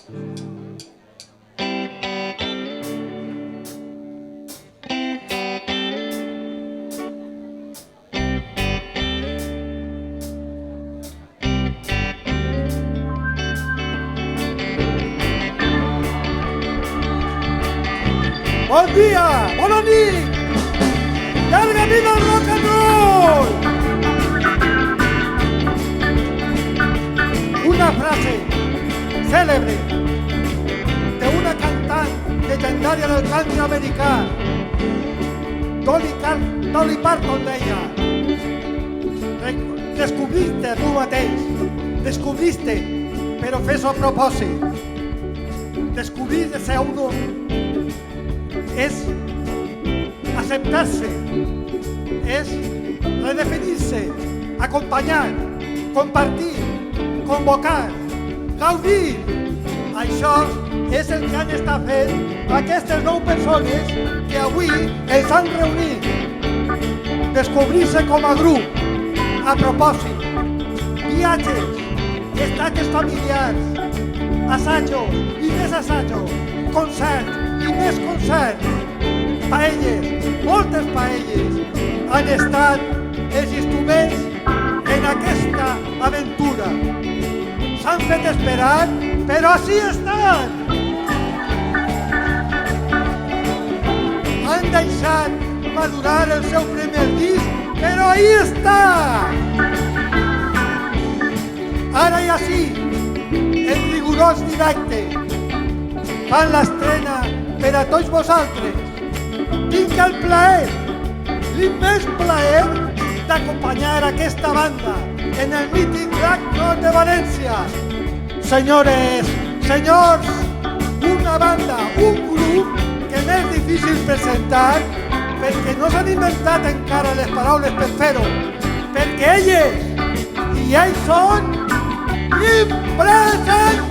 Bon dia, bona nit, llarga vida al rock and roll. Una frase cèlebre d'una cantant legendària del country americà, Dolly Parton, deia: descobriste tu mateix, descobriste, però fes-ho a propòsit. Descobrir de ser uno es aceptarse, es redefinirse, acompanyar, compartir, convocar, gaudir. Això és el que han estat fent aquestes 9 persones que avui els han reunit. Descobrir-se com a grup, a propòsit, viatges, estats familiars, assajos i més assajos, concerts i més concerts, paelles, moltes paelles, han estat els instruments en aquesta aventura. S'han fet esperar, però així estan. Han deixat madurar el seu primer disc, però ahí està. Ara i així, en rigorós directe, fan l'estrena per a tots vosaltres. Tinc el plaer, l'immens plaer, d'acompanyar aquesta banda en el mític Black Rock de València. Senyores, senyors, una banda, un grup que m'és difícil presentar perquè no s'han inventat encara les paraules per fer-ho, perquè elles i ells són impresentables.